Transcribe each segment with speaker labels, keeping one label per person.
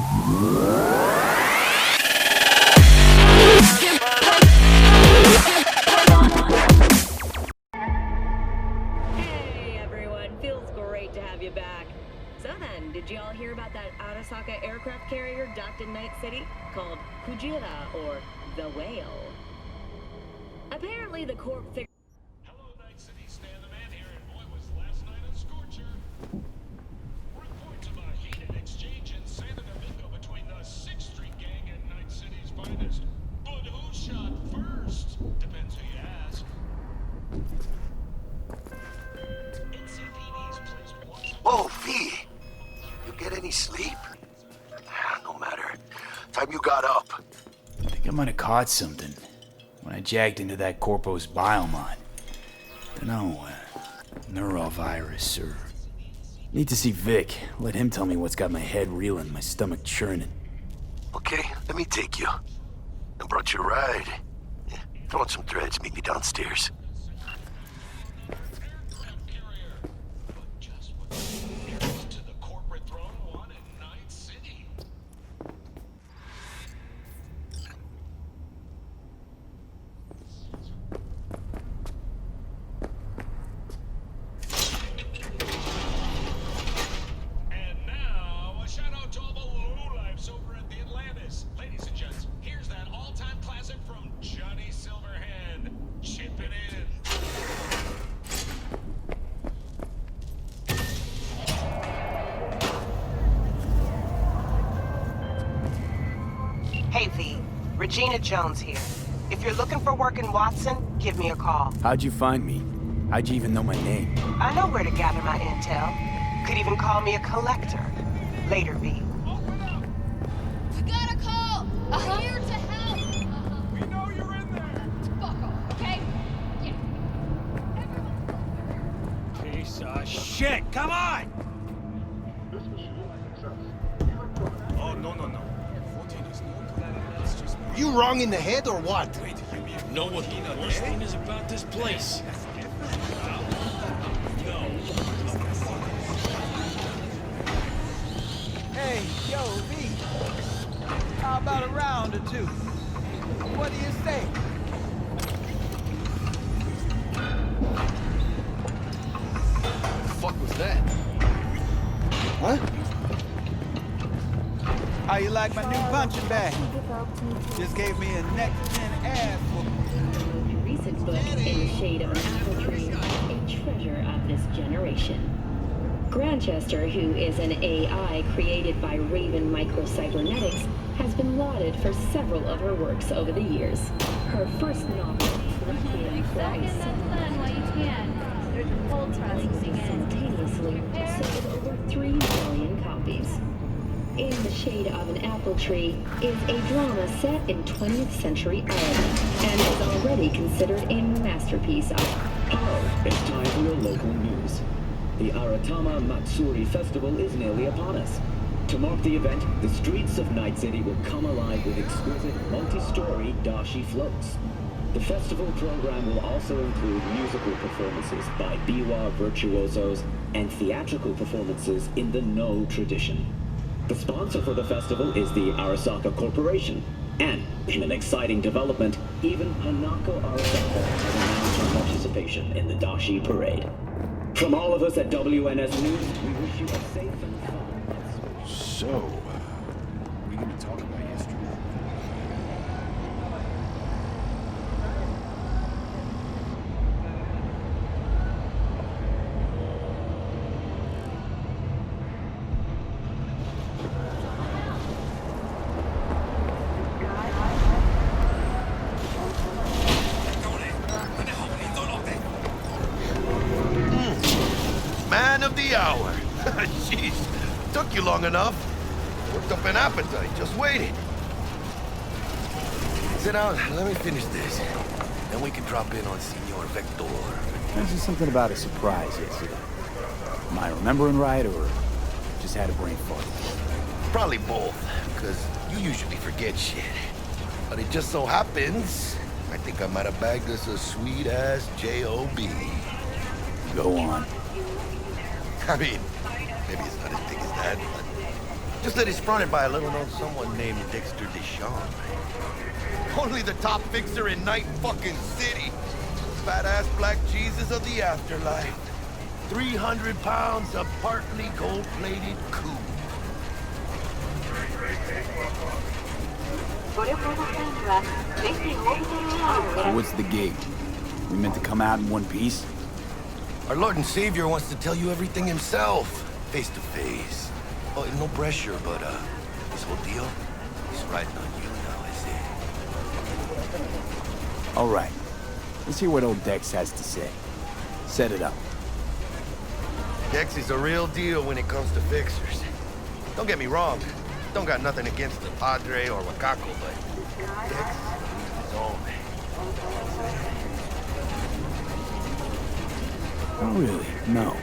Speaker 1: Hey everyone, feels great to have you back. So then, did you all hear about that Arasaka aircraft carrier docked in Night City called Kujira, or the Whale? Apparently the Corp figured...
Speaker 2: Hello, Night City. Stan the Man here, and boy, was last night a scorcher. Reports of a heated exchange in Santa Domingo between the 6th Street Gang and Night City's finest. But who shot first? Depends who you ask. NCPD's placed one...
Speaker 3: Whoa, V! You get any sleep? No matter. Time you got up.
Speaker 4: I think I might have caught something when I jagged into that Corpo's biomod. Dunno, neurovirus or... Need to see Vic. Let him tell me what's got my head reeling, my stomach churning.
Speaker 3: Okay, let me take you. I brought you a ride. Yeah, throw on some threads, meet me downstairs.
Speaker 2: Aircraft carrier. But just what nearest to the corporate throne one in Night City. And now, a shout out to all the lowlifes over at the Atlantis. Ladies and gents, here's that all-time classic from Johnny Silverhand. Chipping in.
Speaker 5: Hey V, Regina Jones here. If you're looking for work in Watson, give me a call.
Speaker 4: How'd you find me? How'd you even know my name?
Speaker 5: I know where to gather my intel. Could even call me a collector. Later, V.
Speaker 6: We got a call! We're here to help!
Speaker 2: We know you're in there.
Speaker 6: Fuck off, okay? Yeah.
Speaker 7: Piece of shit! Come on! Oh, no. 14 is no good. It's just...
Speaker 8: You wrong in the head or what?
Speaker 7: Wait, you know what the worst thing is about this place? No.
Speaker 8: Hey, yo, V. How about a round or two? What do you say?
Speaker 9: What the fuck was that?
Speaker 8: Huh? How you like my new punching bag? Just gave me a next-gen ass whooping.
Speaker 1: Recent book, In the Shade of an Apple Tree, a treasure of this generation. Grantchester, who is an AI created by Raven Microcybernetics, has been lauded for several of her works over the years. Her first novel, Requiem for a
Speaker 6: Plan while you can. There's a cold processing
Speaker 1: simultaneously sold over 3 million copies. In the Shade of an Apple Tree is a drama set in 20th century Ireland and is already considered a masterpiece of...
Speaker 10: Oh, it's time for your local news. The Aratama Matsuri Festival is nearly upon us. To mark the event, the streets of Night City will come alive with exquisite multi-story dashi floats. The festival program will also include musical performances by biwa virtuosos and theatrical performances in the No tradition. The sponsor for the festival is the Arasaka Corporation, and in an exciting development, even Hanako Arasaka has announced her participation in the Dashi Parade. From all of us at WNS News, we wish you a safe and fun.
Speaker 4: So, we gonna talk about history?
Speaker 3: Man of the hour. Jeez, took you long enough. Worked up an appetite, just waiting. Sit down, let me finish this. Then we can drop in on Senor Vector.
Speaker 4: There's just something about a surprise yesterday. Am I remembering right, or just had a brain fart?
Speaker 3: Probably both, because you usually forget shit. But it just so happens, I think I might have bagged us a sweet-ass J.O.B.
Speaker 4: Go on.
Speaker 3: I mean, maybe it's not as big as that, but Just that he's fronted by a little-known someone named Dexter Deshawn. Only the top fixer in Night fucking City. Fat-ass black Jesus of the afterlife. 300 pounds of partly gold-plated coup.
Speaker 4: So what's the gig? We meant to come out in one piece?
Speaker 3: Our Lord and Savior wants to tell you everything himself, face to face. Oh, no pressure, but this whole deal is riding on you now, is it?
Speaker 4: All right. Let's hear what old Dex has to say. Set it up.
Speaker 3: Dex is a real deal when it comes to fixers. Don't get me wrong. Don't got nothing against the Padre or Wakako, but Dex is his own.
Speaker 4: Oh, really? No.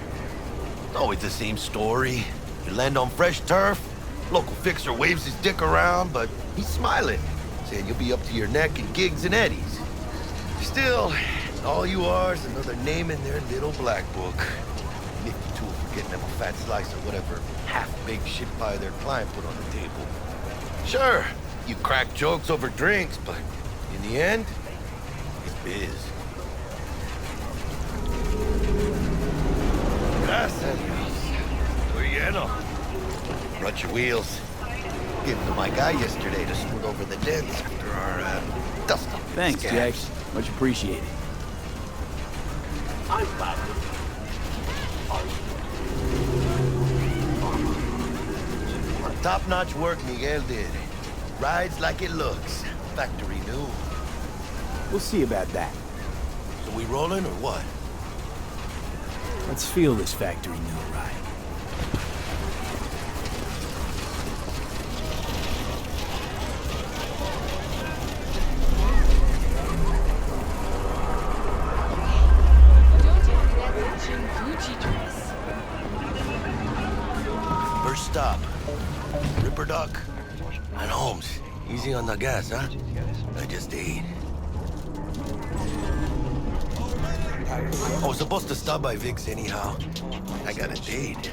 Speaker 3: It's always the same story. You land on fresh turf, local fixer waves his dick around, but he's smiling, saying you'll be up to your neck in gigs and eddies. Still, all you are is another name in their little black book. Nifty tool for getting them a fat slice of whatever half-baked shit pie their client put on the table. Sure, you crack jokes over drinks, but in the end, it's biz. Gracias. Estoy lleno. Brought your wheels. Gave them to my guy yesterday to smooth over the dents after our dust-up.
Speaker 4: Thanks, Jax. Much appreciated.
Speaker 3: I'm back. Top-notch work Miguel did. Rides like it looks. Factory new.
Speaker 4: We'll see about that.
Speaker 3: So we rolling or what?
Speaker 4: Let's feel this factory new ride.
Speaker 3: First stop. Ripperdoc and Holmes. Easy on the gas, huh? I just ate. I was supposed to stop by Vic's anyhow. I got a date.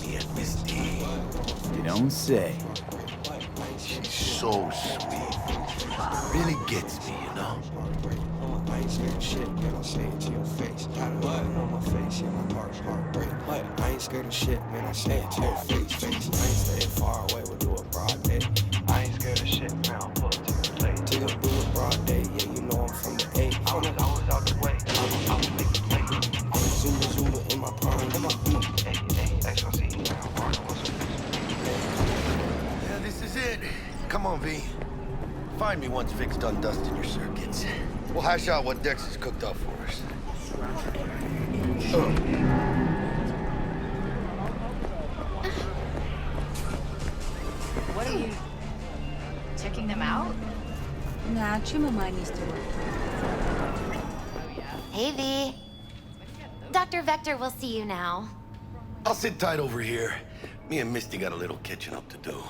Speaker 3: Me and Misty.
Speaker 4: You don't say.
Speaker 3: She's so sweet. Really gets me, you know?
Speaker 11: I ain't scared of shit, man, I'll say it to your face. Got a look on my face, yeah, my heart break. I ain't scared of shit, man, I say it to your face. I ain't staying far away, we'll do it broad day. I ain't scared of shit, man, I'll pull it to your face. Till do it broad day, yeah, you know I'm from the A. I was always out the way, I'm a big play. I'm a Zumba in my prime, in my beat. Hey, XOC,
Speaker 3: Yeah, this is it. Come on, V. Find me once Vic's done dusting your circuits. We'll hash out what Dex has cooked up for us.
Speaker 6: What are you... checking them out?
Speaker 12: Nah, Chumamai needs to work.
Speaker 13: Hey, V. Dr. Vector will see you now.
Speaker 3: I'll sit tight over here. Me and Misty got a little catching up to do.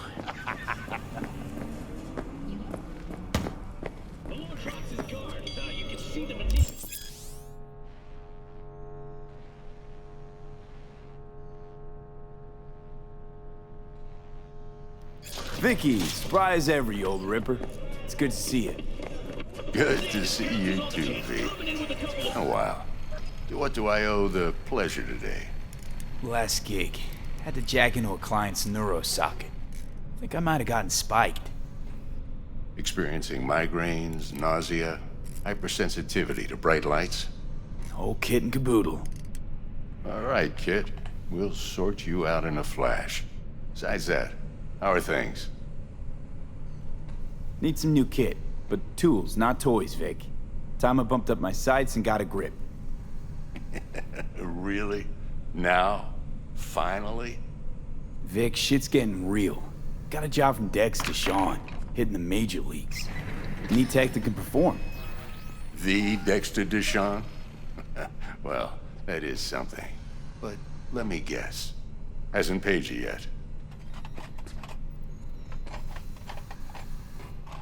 Speaker 4: Vicky, surprise every old Ripper. It's good to see you.
Speaker 14: Good to see you too, V. Oh, wow. To what do I owe the pleasure today?
Speaker 4: Last gig. Had to jack into a client's neuro socket. Think I might have gotten spiked.
Speaker 14: Experiencing migraines, nausea, hypersensitivity to bright lights?
Speaker 4: Whole kit and caboodle.
Speaker 14: All right, kid. We'll sort you out in a flash. Besides that, how are things?
Speaker 4: Need some new kit, but tools, not toys, Vic. Time I bumped up my sights and got a grip.
Speaker 14: Really? Now? Finally?
Speaker 4: Vic, shit's getting real. Got a job from Dex to Sean, hitting the major leagues. Need tech that can perform.
Speaker 14: The Dexter Deshawn? Well, that is something. But let me guess. Hasn't paid you yet.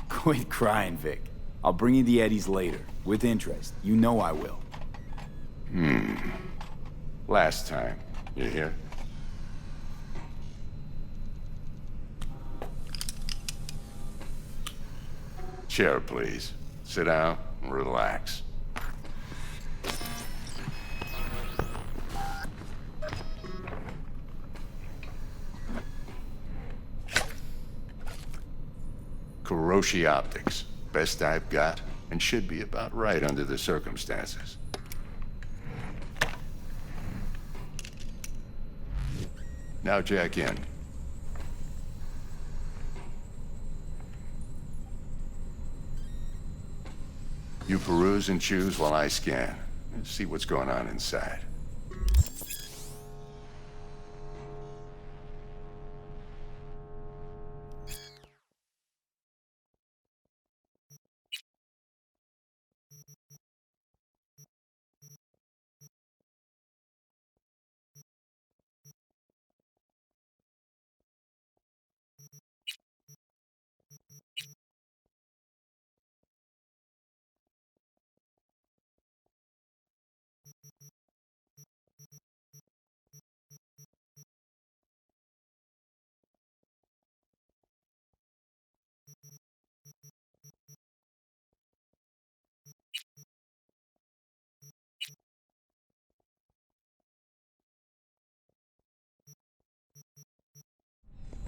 Speaker 4: Quit crying, Vic. I'll bring you the eddies later, with interest. You know I will.
Speaker 14: Last time. You hear? Chair, please. Sit down and relax. Kuroshi Optics. Best I've got, and should be about right under the circumstances. Now jack in. You peruse and choose while I scan. See what's going on inside.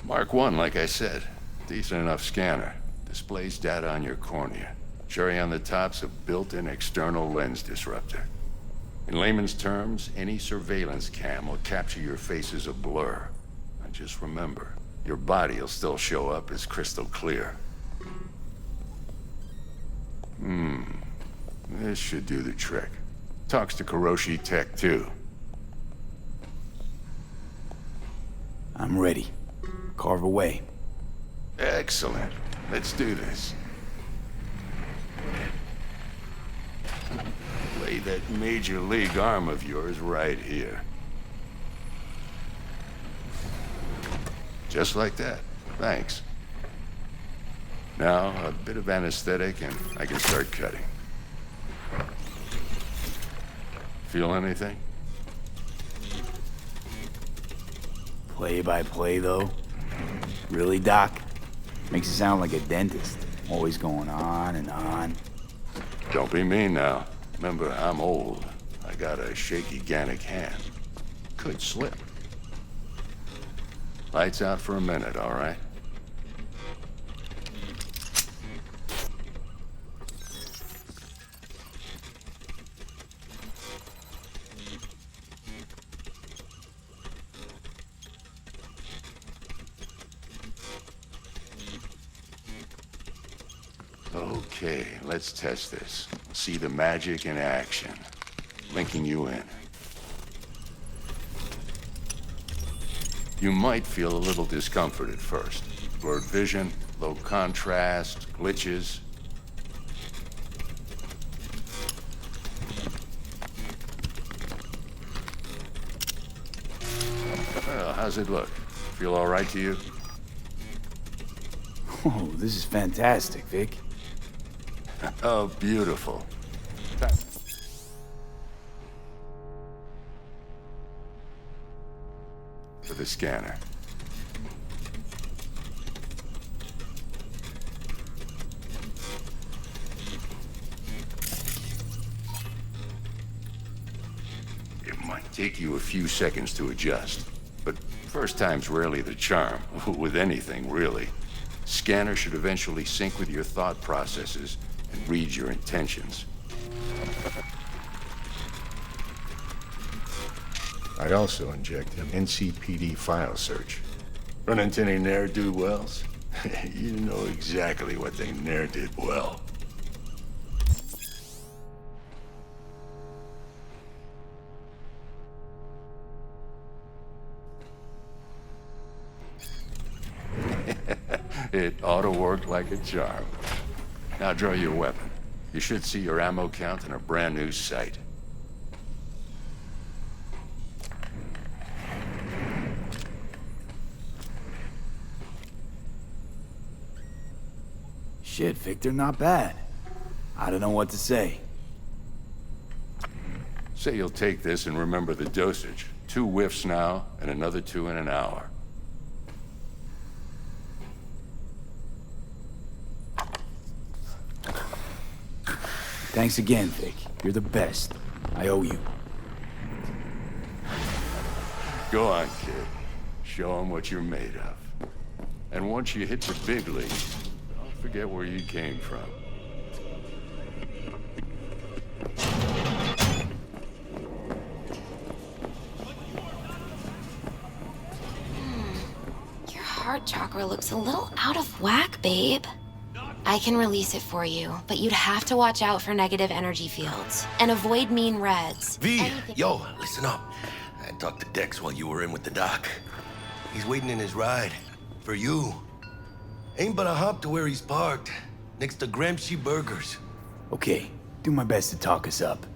Speaker 14: Mark 1, like I said. Decent enough scanner. Displays data on your cornea. Cherry on the top's a built-in external lens disruptor. In layman's terms, any surveillance cam will capture your face as a blur. And just remember, your body will still show up as crystal clear. This should do the trick. Talks to Kuroshi Tech, too.
Speaker 4: I'm ready. Carve away.
Speaker 14: Excellent. Let's do this. Lay that major league arm of yours right here. Just like that. Thanks. Now, a bit of anesthetic and I can start cutting. Feel anything?
Speaker 4: Play by play, though? Really, Doc? Makes it sound like a dentist. Always going on and on.
Speaker 14: Don't be mean now. Remember, I'm old. I got a shaky Gannic hand. Could slip. Lights out for a minute, all right? Okay, let's test this. See the magic in action. Linking you in. You might feel a little discomfort at first. Blurred vision, low contrast, glitches. Well, how's it look? Feel all right to you?
Speaker 4: Oh, this is fantastic, Vic.
Speaker 14: Oh, beautiful. For the scanner. It might take you a few seconds to adjust, but first time's rarely the charm, with anything, really. Scanner should eventually sync with your thought processes and read your intentions. I also inject an NCPD file search. Run into any ne'er-do-wells? You know exactly what they ne'er did well. It ought to work like a charm. Now draw your weapon. You should see your ammo count in a brand new sight.
Speaker 4: Shit, Victor, not bad. I don't know what to say.
Speaker 14: Say you'll take this and remember the dosage. 2 whiffs now, and another 2 in an hour.
Speaker 4: Thanks again, Vic. You're the best. I owe you.
Speaker 14: Go on, kid. Show 'em what you're made of. And once you hit the big leagues, don't forget where you came from.
Speaker 13: Your heart chakra looks a little out of whack, babe. I can release it for you, but you'd have to watch out for negative energy fields and avoid mean reds.
Speaker 3: V, yo, listen up. I talked to Dex while you were in with the doc. He's waiting in his ride. For you. Ain't but a hop to where he's parked. Next to Gramsci Burgers.
Speaker 4: Okay, do my best to talk us up.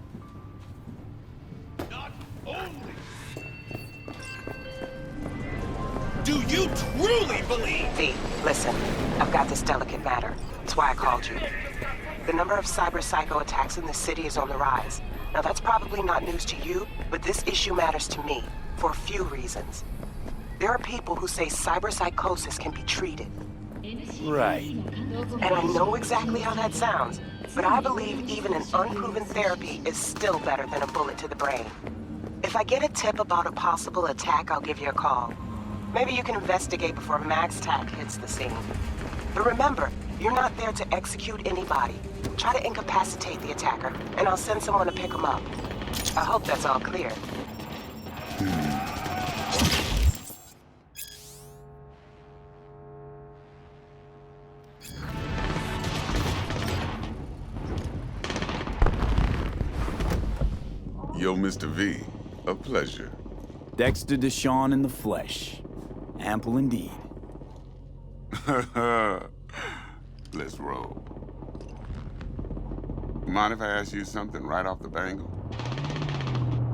Speaker 7: Do you truly believe?
Speaker 5: V, listen. I've got this delicate matter. That's why I called you. The number of cyber-psycho attacks in the city is on the rise. Now, that's probably not news to you, but this issue matters to me for a few reasons. There are people who say cyberpsychosis can be treated.
Speaker 4: Right.
Speaker 5: And I know exactly how that sounds, but I believe even an unproven therapy is still better than a bullet to the brain. If I get a tip about a possible attack, I'll give you a call. Maybe you can investigate before MaxTac hits the scene. But remember, you're not there to execute anybody. Try to incapacitate the attacker, and I'll send someone to pick him up. I hope that's all clear.
Speaker 15: Yo, Mr. V, a pleasure.
Speaker 4: Dexter Deshawn in the flesh. Ample indeed.
Speaker 15: Let's roll. Mind if I ask you something right off the bangle?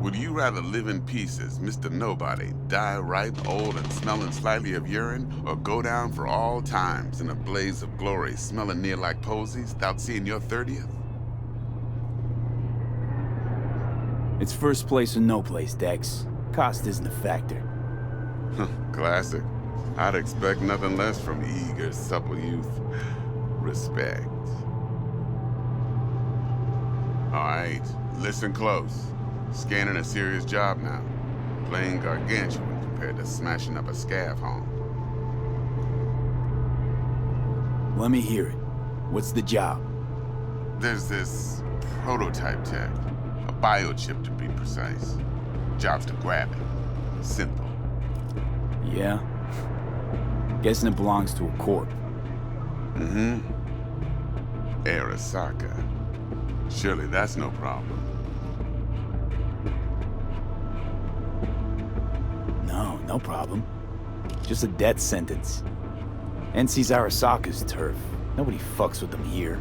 Speaker 15: Would you rather live in pieces, Mr. Nobody, die ripe, old, and smelling slightly of urine, or go down for all times in a blaze of glory, smelling near like posies, without seeing your 30th?
Speaker 4: It's first place or no place, Dex. Cost isn't a factor.
Speaker 15: Classic. I'd expect nothing less from eager, supple youth. Respect. All right, listen close. Scanning a serious job now. Playing gargantuan compared to smashing up a scav home.
Speaker 4: Let me hear it. What's the job?
Speaker 15: There's this prototype tech. A biochip, to be precise. Job's to grab it. Simple.
Speaker 4: Yeah? Guessing it belongs to a corp.
Speaker 15: Mm-hmm. Arasaka. Surely that's no problem.
Speaker 4: No problem. Just a death sentence. NC's Arasaka's turf. Nobody fucks with them here.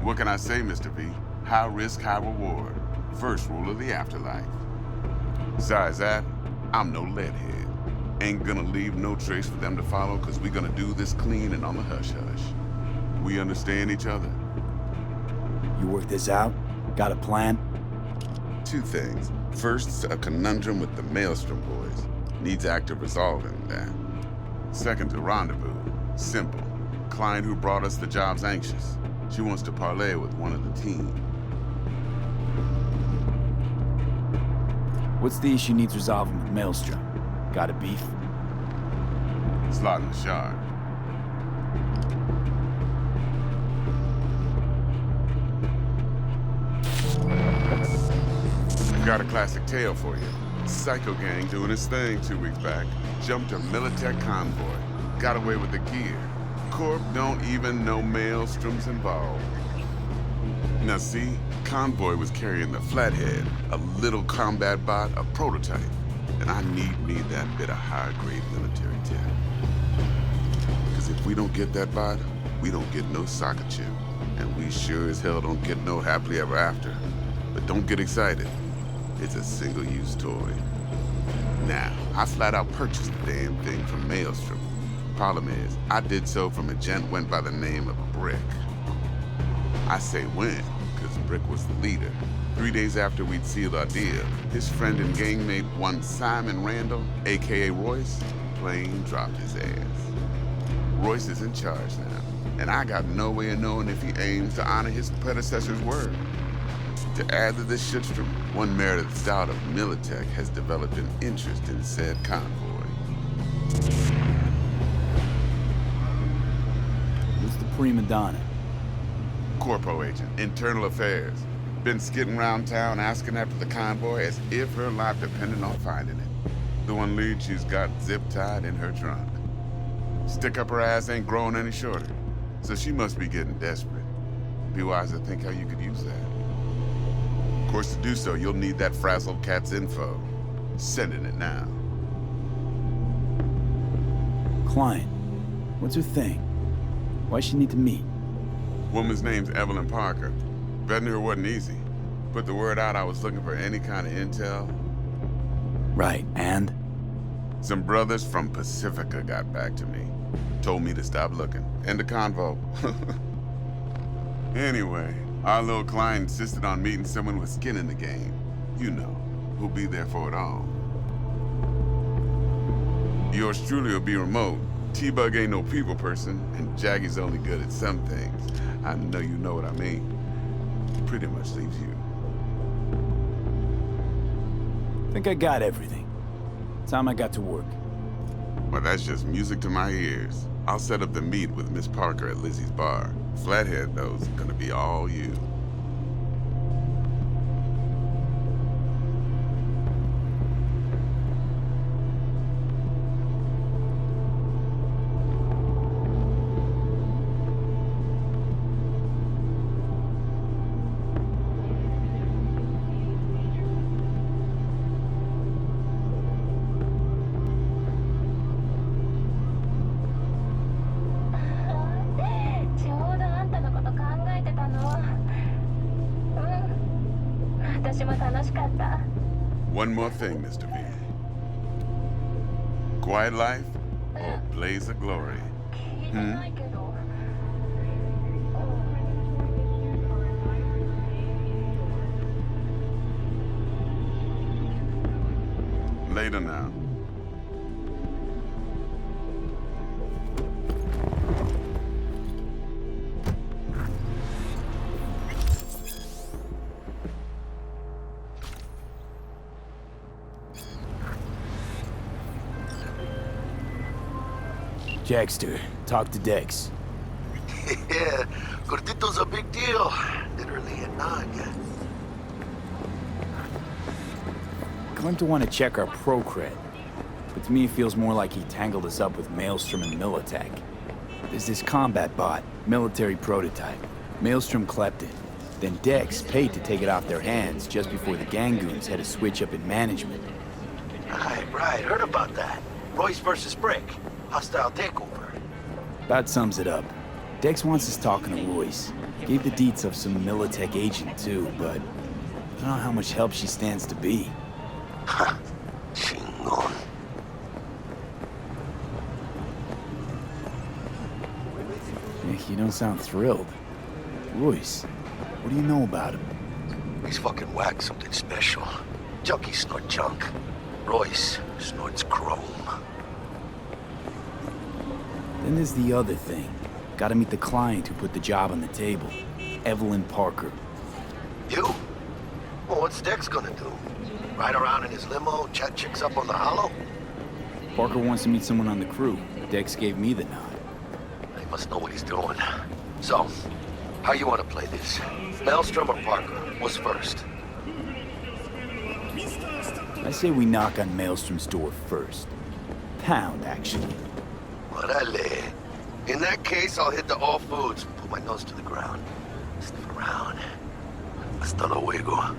Speaker 15: What can I say, Mr. V? High risk, high reward. First rule of the afterlife. Besides that, I'm no leadhead. Ain't gonna leave no trace for them to follow, cause we gonna do this clean and on the hush-hush. We understand each other?
Speaker 4: You work this out? Got a plan?
Speaker 15: Two things. First, a conundrum with the Maelstrom boys. Needs active resolving that. Second, a rendezvous. Simple. Client who brought us the job's anxious. She wants to parlay with one of the team.
Speaker 4: What's the issue needs resolving with Maelstrom? Got a beef?
Speaker 15: Slot in the shard. Got a classic tale for you. Psycho gang doing his thing 2 weeks back. Jumped a Militech convoy. Got away with the gear. Corp don't even know Maelstrom's involved. Now see, convoy was carrying the Flathead, a little combat bot, a prototype. And I need me that bit of high-grade military tech. Because if we don't get that bot, we don't get no soccer chip. And we sure as hell don't get no happily ever after. But don't get excited. It's a single-use toy. Now, I flat out purchased the damn thing from Maelstrom. Problem is, I did so from a gent went by the name of Brick. I say when, because Brick was the leader. 3 days after we'd sealed our deal, his friend and gangmate, one Simon Randall, a.k.a. Royce, plain dropped his ass. Royce is in charge now. and I got no way of knowing if he aims to honor his predecessor's word. To add to this shitstorm, one Meredith Stout of Militech has developed an interest in said convoy.
Speaker 4: Who's the prima donna?
Speaker 15: Corpo agent, internal affairs. Been skidding around town asking after the convoy as if her life depended on finding it. The one lead she's got zip-tied in her trunk. Stick up her ass ain't growing any shorter, so she must be getting desperate. Be wise to think how you could use that. Of course, to do so, you'll need that frazzled cat's info. Sending it now.
Speaker 4: Client. What's her thing? Why's she need to meet?
Speaker 15: Woman's name's Evelyn Parker. Vetting her wasn't easy. Put the word out I was looking for any kind of intel.
Speaker 4: Right, and?
Speaker 15: Some brothers from Pacifica got back to me. Told me to stop looking. End the convo. Anyway, our little client insisted on meeting someone with skin in the game. You know, who'll be there for it all. Yours truly will be remote. T-Bug ain't no people person, and Jaggy's only good at some things. I know you know what I mean. Pretty much leaves you.
Speaker 4: Think I got everything. Time I got to work.
Speaker 15: Well, that's just music to my ears. I'll set up the meet with Miss Parker at Lizzie's bar. Flathead, though, is gonna be all you. One more thing, Mr. V. Quiet life or blaze of glory? Later now.
Speaker 4: Jackster, talk to Dex.
Speaker 3: Yeah, Gordito's a big deal. Literally a nog.
Speaker 4: Claimed to want to check our pro cred, but to me it feels more like he tangled us up with Maelstrom and Militech. There's this combat bot, military prototype. Maelstrom clept it. Then Dex paid to take it off their hands just before the Gangoons had a switch up in management.
Speaker 3: Right, heard about that. Royce versus Brick. Hostile takeover.
Speaker 4: About sums it up. Dex wants us talking to Royce. Gave the deets of some Militech agent too, but I don't know how much help she stands to be.
Speaker 3: Ha, chingon.
Speaker 4: You don't sound thrilled. Royce, what do you know about him?
Speaker 3: He's fucking whack, something special. Junkies snort junk. Royce snorts chrome.
Speaker 4: Then there's the other thing. Gotta meet the client who put the job on the table. Evelyn Parker.
Speaker 3: You? Well, what's Dex gonna do? Ride around in his limo, chat chicks up on the hollow?
Speaker 4: Parker wants to meet someone on the crew. Dex gave me the nod.
Speaker 3: He must know what he's doing. So, how you want to play this? Maelstrom or Parker? What's first?
Speaker 4: I say we knock on Maelstrom's door first. Pound, actually.
Speaker 3: Orale. In that case, I'll hit the all foods, put my nose to the ground. Sniff around. Hasta luego.